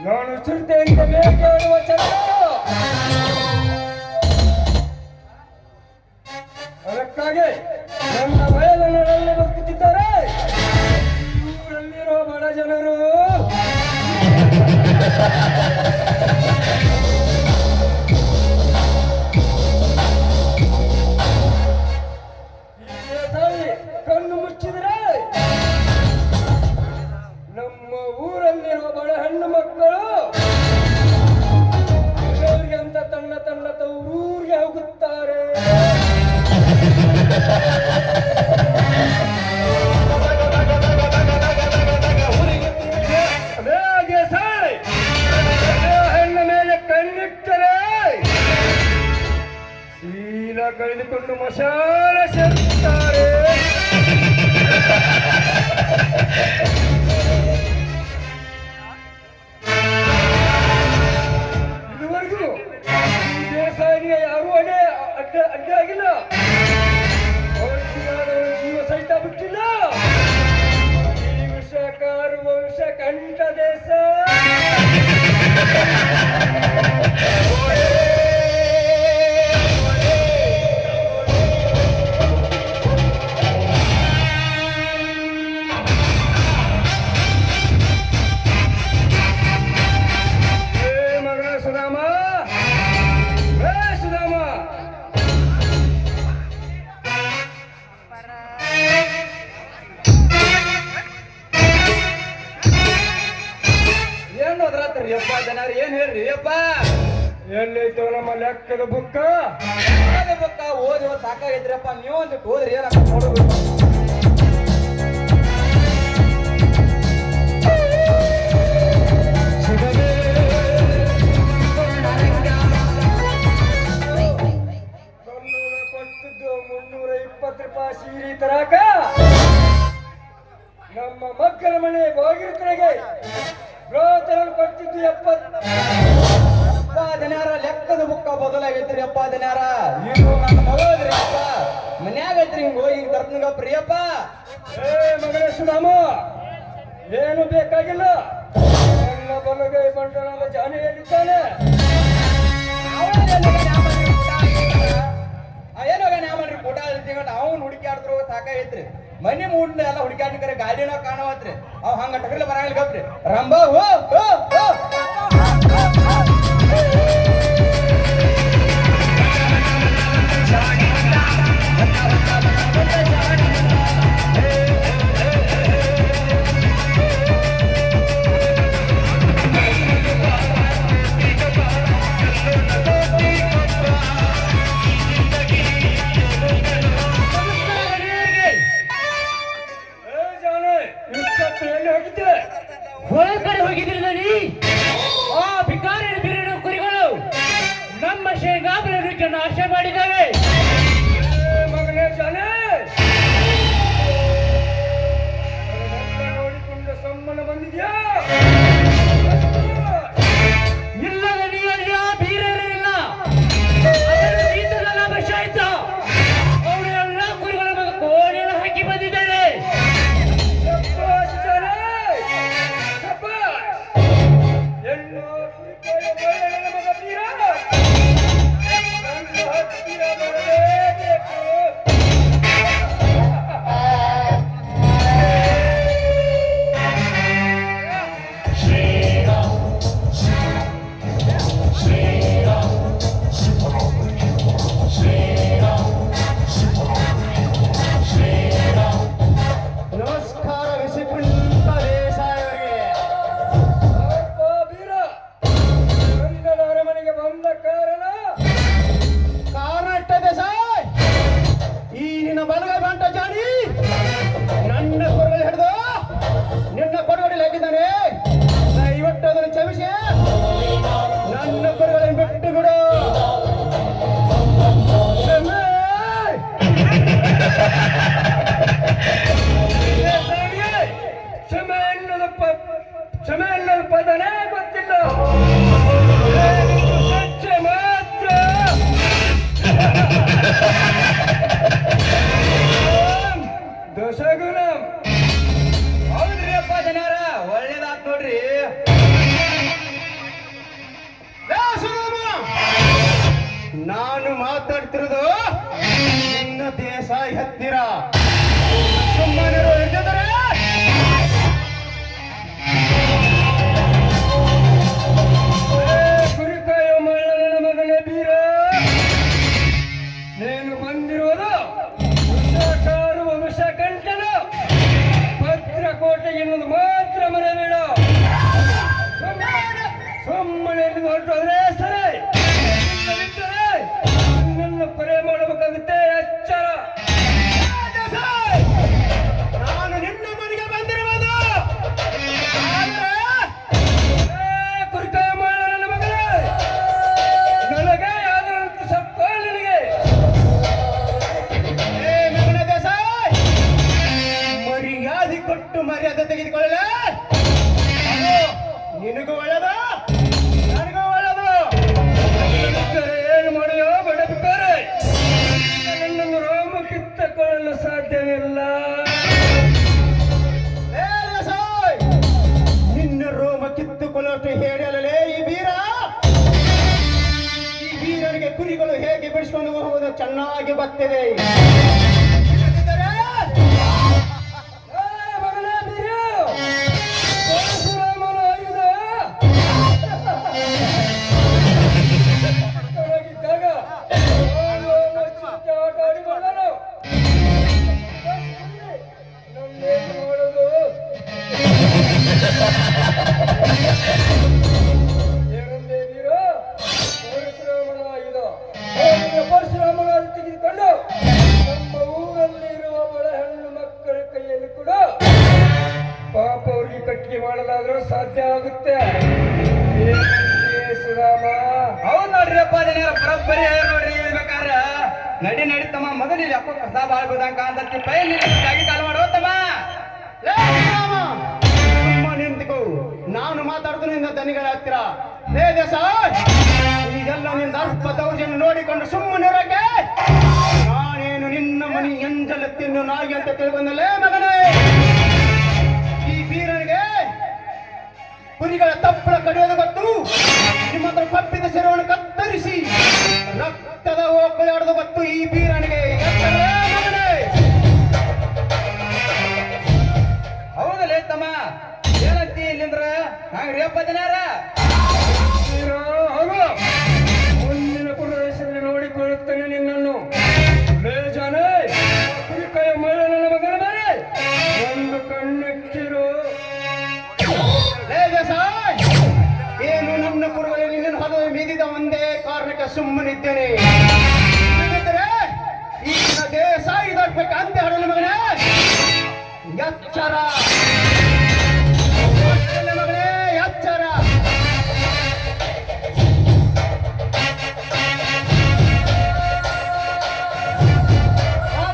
ನಾನು ಚಿರತೆಯಿಂದ ಮೇಕೆ ಹೇಳುವ ಚಂದ ಅದಕ್ಕಾಗಿ ನನ್ನ ಬಯಲಲ್ಲಿ ಬದುಕುತ್ತಿದ್ದಾರೆ ಊರಲ್ಲಿರುವ ಬಡ ಜನರು. ಕಣ್ಣು ಮುಚ್ಚಿದರೆ ನಮ್ಮ ಊರಲ್ಲಿರುವ ಬಡ ಹೆಣ್ಣು ಮಕ್ಕಳು ಅಂತ ತನ್ನ ತನ್ನ ತವರೂರಿಗೆ ಹೋಗುತ್ತಾರೆ. ಹೆಣ್ಣ ಮೇಲೆ ಕಣ್ಣಿಟ್ಟರೆ ಶೀಲ ಕಳೆದುಕೊಂಡು ಮಶಾಲ ಸೇರುತ್ತಾರೆ. ಇದುವರೆಗೂ ಈ ದೇಸಾಯಿಗೆ ಯಾರೂ ಅಡ್ಡ ಆಗಿಲ್ಲ. ಜೀವ ಸಹಿತ ಬಿಟ್ಟಿಲ್ಲ. ಈ ವಿಷಕಾರು ವಂಶ ಕಂಠ ದೇಶ. ಏನ್ ಹೇಳ್ರಿ ಅಪ್ಪ? ಎಲ್ಲೈತೋ ನಮ್ಮ ಲೆಕ್ಕದ ಬುಕ್ಕ ಓದಿ ಸಾಕಾಗೈತ್ರಿಪ್ಪ. ನೀವು ಒಂದು ಹೋದ್ರಿ ಏನಪ್ಪ ನೋಡ್ಬೇಕು. ಕೊಟ್ಟಿದ್ದು 320 ರೂಪಾಯಿ ಸೀರೆ ತರಾಕ ನಮ್ಮ ಮಕ್ಕಳ ಮನೆ ಬಾಗಿಲುಗಳಿಗೆ ಕೊಟ್ಟಿದ್ದು 70 ಲೆಕ್ಕದ ಬುಕ್ಕ ಬದಲಾಗೈತ್ರಿ ಅಪ್ಪ. ದಿನಾರ ಇದು ನನ್ನ ಮಗಳ್ರಿ ಅಪ್ಪ. ಮನ್ಯಾಗ ಐತ್ರಿ ಹಿಂಗ ಹೋಗಿ ತರ್ತೀನಪ್ಪ ರೀ ಅಪ್ಪ. ಮಗನೇ ಸುಧಾಮ, ಏನು ಬೇಕಾಗಿಲ್ಲ. ನನ್ನ ಬಲಗೈ ಬಂಡಳದ ಜಾನಿ ಹೇಳಿದ್ದಾನೆ. ಏನೋಗ ನ್ಯಾಮನ್ರಿ ಫೋಟೋ ಹೇಳ್ತೀವಿ ಅವ್ನು ಹುಡುಕ್ಯಾಡ್ದ್ರು ಸಾಕಾಗೈತ್ರಿ. ಮನೆ ಮೂಡ್ನ ಎಲ್ಲ ಹುಡುಕ್ಯಾಡ್ಕರೆ ಗಾಡಿನ ಕಾಣವತ್ರಿ. ಅವ್ ಹಂಗ ಟಗರ್ಲಿ ಬರಂಗಿಲ್ಲ ಗಪ್ರಿ. ರಂಬಾ ಹೋ ಕಡೆ ಹೋಗಿದ್ರಿ ನನಿ ಆ ಭಿಕಾರಿ ಬಿರಿನ ಕುರಿಗಳು ನಮ್ಮ ಶೇಂಗಾ ಬೆಳೆಯೋಕೆ ನಾಶ ಮಾಡಿದ್ದಾವೆ. ಮಗನೇ ಜಾನೆ, ನೋಡಿಕೊಂಡು ಸಮ್ಮನ ಬಂದಿದ್ಯಾ? ಇಲ್ಲ ನನಿ, ಅಲ್ಲಿ ಆ ಬೀರರಿಲ್ಲ. ವಶ ಆಯ್ತು. ಅವರು ಎಲ್ಲ ಕುರಿಗಳ ಮಗ ಕೋಣೆಲ್ಲ ಹಾಕಿ ಬಂದಿದ್ದಾಳೆ. ಮಾತಾಡ್ತಿರೋದು ನಿನ್ನ ದೇಸಾಯಿ ಹತ್ತಿರ. ಸುಮ್ಮನಿರು ಇದ್ದಿದ್ರೆ ಕುರಿಕಾಯೋ ಮಳ್ಳನ ಮಗನೇ ಬೀರ, ನೀನು ಬಂದಿರುವುದು ವಿಷಕಾರುವ ವಿಷಕಂಠನ ಭದ್ರಕೋಟೆ ಎನ್ನುವುದು ಮಾತ್ರ ಮರೆಬೇಡ. ಸುಮ್ಮನೆ ಹೊರಟೋದ್ರೆ ಸರಿ, ಇಲ್ಲದಿದ್ದರೆ ನಿನ್ನನ್ನು ಪರೆ ಮಾಡಬೇಕಾಗುತ್ತೆ. ಎಚ್ಚರ. ನಾನು ನಿನ್ನ ಮನೆಗೆ ಬಂದಿರುವುದು ಕುರಿಕಾಯ ಮಾಡ ನನ್ನ ಮಗನೇ, ನನಗೆ ಯಾವ್ದಂತ ಸ್ವಲ್ಪ ನಿನಗೆ ಮಗನ ದೇಸಾಯಿ ಮರ್ಯಾದೆ ಕೊಟ್ಟು ಮರ್ಯಾದೆ ತೆಗೆದುಕೊಳ್ಳಲ. ನಿನಗೂ ಒಳ್ಳೆದು ನನಗೂ ಒಳ್ಳೆದು. ಏನು ಮಾಡಿಯೋ ಬಡಬೇಕಾರೆ ನನ್ನನ್ನು ರೋಮ ಕಿತ್ತಕೊಳ್ಳಲು ಸಾಧ್ಯವಿಲ್ಲ. ನಿನ್ನ ರೋಮ ಕಿತ್ತುಕೊಳ್ಳುವಷ್ಟು ಹೇಳಲೇ ಈ ಬೀರ. ಈ ಬೀರನಿಗೆ ಕುರಿಗಳು ಹೇಗೆ ಬಿಡಿಸಿಕೊಂಡು ಹೋಗುವುದು ಚೆನ್ನಾಗಿ ಬರ್ತಿದೆ. ಮಗನೇ ಬೀರ, ಪರಶುರಾಮನ ಆಯುಧ ತೊಡಗಿದ್ದಾಗ ಆಟ ಆಡಿಕೊಳ್ಳಲು ನಮ್ದೇನು ಮಾಡೋದು? ಏನಂದೇ ಬೀರ? ಪರಶುರಾಮನ ಆಯುಧ. ಪರಶುರಾಮನ ಆಯುಧ ತೆಗೆದುಕೊಂಡು ನಮ್ಮ ಊರಲ್ಲಿರುವ ಬಡ ಹೆಣ್ಣು ಮಕ್ಕಳ ಕೈಯಲ್ಲಿ ಕೂಡ ಪಾಪ ಅವ್ರಿಗೆ ಕಟ್ಟಿಗೆ ಮಾಡಲಾದ್ರೂ ಸಾಧ್ಯ ಆಗುತ್ತೆ. ಸುರಾಮ, ಹೌದ್ ನೋಡ್ರಿಪ್ಪ, ಜನರ ಬರೋಬ್ಬರಿ ನೋಡ್ರಿ. ಹೇಳ್ಬೇಕಾರ ನಡಿ ನಡಿತಮ್ಮ, ಮೊದಲು ಅಪ್ಪ ಕಸ ಬಾಳ್ಬೋದಂಕ ಅಂತ ಪೈಲಿ ಕಾಲ್ ಮಾಡೋತಮ್ಮ. ಸುಮ್ಮ ನಿಂತುಕೋ, ನಾನು ಮಾತಾಡ್ತೀನಿ ನಿನ್ನ ದನಿಗಳ ಹತ್ತಿರ. ಲೇ ದೇಸಾಯಿ, ಇದೆಲ್ಲ ನಿನ್ನ ಅಲ್ಪ ದೌರ್ಜನ್ಯ ನೋಡಿಕೊಂಡು ಸುಮ್ಮನಿರಕ್ಕೆ ನಾನೇನು ನಿನ್ನ ಮನೆ ಎಂಜಲ ತಿನ್ನು ನಾಯಿ ಅಂತ ತಿಳ್ಕೊಂಡಲೇ ಮಗನೇ. ಈ ಬೀರನಿಗೆ ಕುರಿಗಳ ತಪ್ಪಳ ಕಡಿಯೋದು ಗೊತ್ತು. ನಿಮ್ಮ ಹತ್ರ ಕಪ್ಪಿದ ಸೆರವನ್ನು ಕತ್ತರಿಸಿ ರಕ್ತದ ಓಕಳಾಡೋದು ಗೊತ್ತು ಈ ಬೀರನಿಗೆ. ಎಚ್ಚರವೇ ಮಗನೇ. ಹೌದಲ್ಲೇ ತಮ್ಮ, ಏನಂತಿ ಇಲ್ಲಿಂದ್ರ ಹಂಗ್ರಿಯಪ್ಪ ಜನರ ಹೋಗು, ಮುಂದಿನ ಪ್ರದೇಶದಲ್ಲಿ ನೋಡಿಕೊಳ್ಳುತ್ತೇನೆ ನಿನ್ನನ್ನು. ಬೇಜಾನೆ ಕುರಿಕಾಯ ಮಳೆ ನನ್ನ ಮಗನ ಮೇಲೆ ಒಂದು ಕಣ್ಣಿಟ್ಟಿರು. ಲೇ ದೇಸಾಯಿ, ಏನು ನನ್ನ ಕುರುಗಳಲ್ಲಿ ನಿನ್ನ ಹದ ಮಿದಿದ ಒಂದೇ ಕಾರಣಕ್ಕೆ ಸುಮ್ಮನಿದ್ದೇನೆ. ಇಲ್ಲದಿದ್ದರೆ ಈ ದೇಸಾಯಿ ದರ್ಬೇಕಂತೆ ಹಡಲು ಮಗನೇ. ಎಚ್ಚರ ಮಗನೇ, ಎಚ್ಚರ.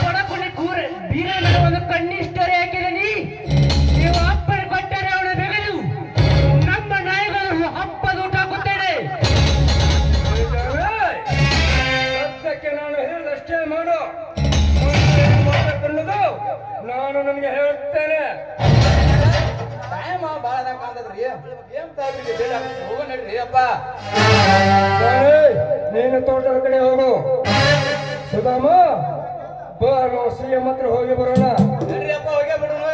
ಪಡಕುನಿ ಕೂರ ಬೀರನ ಒಂದು ಕಣ್ಣಿಷ್ಟರೆ ಹಾಕಿದೆ ನೀವು ಅಪ್ಪನ ಕೊಟ್ಟರೆ ಅವನ ಬೆಗಲು ನಮ್ಮ ನಾಯಿಗಳು ಹಬ್ಬದ ಊಟ ಹಾಕುತ್ತೇನೆ. ಸದ್ಯಕ್ಕೆ ನಾನು ಹೇಳಿದಷ್ಟೇ ಮಾಡು. ಅನ್ನೋದು ನಾನು ನನಗೆ ಹೇಳುತ್ತೇನೆ. ಟೈಮ್ ಬಾಳ ಕಾಂತದ್ರಿ. ಏನ್ ತಾಬ್ರಿಗೆ ಹೋಗ ನಡ್ರಿ ಅಪ್ಪ. ನೀನು ತೋಟದ ಕಡೆ ಹೋಗು. ಸುಧಾಮ, ಬಾ ನಾವು ಸಿಎಂ ಹತ್ರ ಹೋಗಿ ಬರೋಣ. ನಡ್ರಿ ಅಪ್ಪ, ಹೋಗೇ ಬಿಡೋಣ.